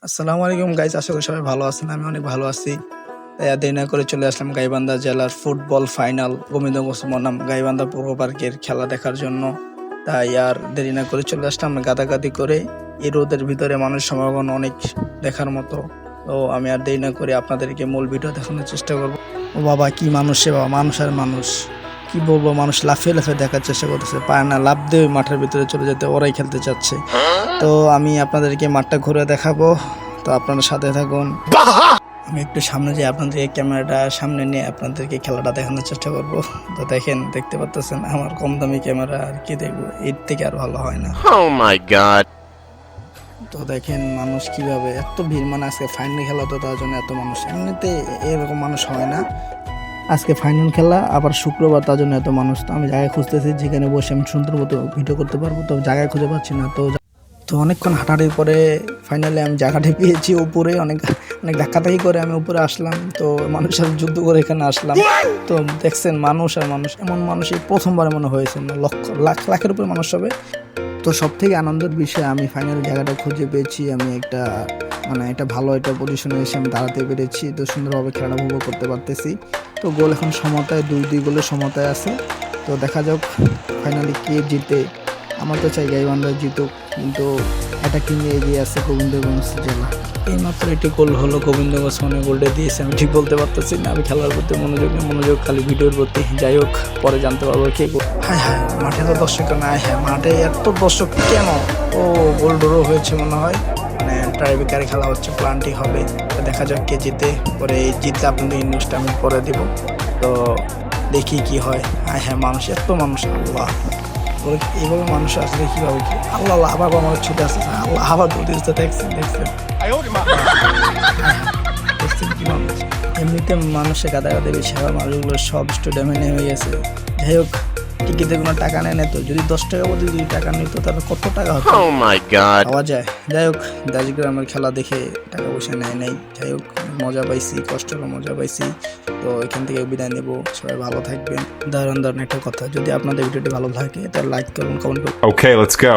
আসসালামু আলাইকুম গাইস, আশা করি সবাই ভালো আছেন। আমি অনেক ভালো আছি। তাই আর দেরি না করে চলে আসলাম গাইবান্ধা জেলার ফুটবল ফাইনাল গোবিন্দগঞ্জ বনাম গাইবান্ধা পৌর পার্কের খেলা দেখার জন্য। তাই আর দেরি না করে চলে আসলাম গাদাগাদি করে। এই রোদের ভিতরে মানুষ সমাগম অনেক দেখার মতো। তো আমি আর দেরি না করে আপনাদেরকে মূল ভিডিও দেখানোর চেষ্টা করব। ও বাবা, কি মানুষ সে বাবা, মানুষ আর মানুষ। কি বলবো, মানুষ লাফিয়ে লাফিয়ে দেখার চেষ্টা করতেছে, পায় না, লাফ দিয়ে মাঠের ভিতরে চলে যেতে, ওরাই খেলতে চাচ্ছে। তো আমি আপনাদেরকে মাঠটা ঘুরে দেখাবো, তো আপনারা সাথে থাকুন। আমি একটু সামনে যাই, আপনাদেরকে ক্যামেরাটা সামনে নিয়ে আপনাদেরকে খেলাটা দেখানোর চেষ্টা করব। তো দেখেন, দেখতে পাচ্ছেন আমার কম দামি ক্যামেরা, আর কি দেখবো, এর থেকে আর ভালো হয় না। Oh my god. তো দেখেন মানুষ কিভাবে, এত ভিড়, মানে আজকে ফাইনাল খেলা, তো তার জন্য এত মানুষ। এমনিতে এরকম মানুষ হয় না, আজকে ফাইনাল খেলা আবার শুক্রবার, তার জন্য এত মানুষ। তো আমি জায়গায় খুঁজতেছি যেখানে বসে আমি সুন্দর মতো ভিডিও করতে পারবো, তো জায়গায় খুঁজে পাচ্ছি না। তো অনেকক্ষণ হাঁটাহাঁটির পরে ফাইনালি আমি জায়গাটা পেয়েছি। উপরে অনেক অনেক ধাক্কাধাক্কি করে আমি উপরে আসলাম। তো মানুষের সাথে যুদ্ধ করে এখানে আসলাম। তো দেখছেন মানুষ আর মানুষ, এমন মানুষ এই প্রথমবারে মনে হয়েছে, না লক্ষ লাখ লাখের উপরে মানুষ হবে। তো সব থেকে আনন্দের বিষয়, আমি ফাইনাল জায়গাটা খুঁজে পেয়েছি। আমি একটা একটা ভালো একটা পজিশনে এসে আমি দাঁড়াতে পেরেছি। তো সুন্দরভাবে খেলাটা উপভোগ করতে পারতেছি। তো গোল এখন সমতায়, 2-2 গোলের সমতায় আছে। তো দেখা যাক ফাইনালি কে জিতে। আমার তো চাই গাইবান্ধা জিতুক, কিন্তু অ্যাটাকিংয়ে এগিয়ে আছে গোবিন্দগঞ্জ জেলা। এইমাত্র একটি গোল হলো, গোবিন্দগঞ্জ গোলটা দিয়েছে, আমি ঠিক বলতে পারতেছি না। আমি খেলার প্রতি মনোযোগ খালি ভিডিওর প্রতি। যাই হোক, পরে জানতে পারবো কে গোল। হ্যাঁ হ্যাঁ, মাঠে তো দর্শক নাই। হ্যাঁ, মাঠে এত দর্শক কেন? ও, গোল ড্র হয়েছে মনে হয়, ট্রাইবেকারে খেলা হচ্ছে, প্লান্টি হবে। তো দেখা যাক কে জিতে। পরে এই জিতলে আপনাদের এই নিউজটা আমি পরে দিব। তো দেখি কি হয়। হ্যাঁ হ্যাঁ, মানুষ, এত মানুষ, আল্লাহ। এইভাবে মানুষ আসলে কিভাবে কি, আল্লাহ আল্লাহ, আবার আমার ছুটে আসছে, আল্লাহ আবার দৌড়ে আসছে। দেখছেন দেখছেন দেখছেন কি মানুষ। এমনিতে মানুষের গাদাগাদি বেশি, আবার মানুষগুলো সব স্টেডিয়ামে নেমে গেছে। যাই হোক, টিকিটের কোনো টাকা নেয় না, তো যদি 10 টাকা বলতে 2 টাকা নিত, তাহলে কত টাকা হতো Oh my god. পাওয়া যায়। যাই হোক, দাজিগ্রামের খেলা দেখে টাকা পয়সা নেয় নাই। যাই হোক, মজা পাইছি, কষ্টের মজা পাইছি। তো এখান থেকে বিদায় নেব। সবাই ভালো থাকবেন। দারুণ একটা কথা, যদি আপনাদের ভিডিওটি ভালো লাগে তাহলে লাইক করুন, কমেন্ট করুন। Okay, let's go.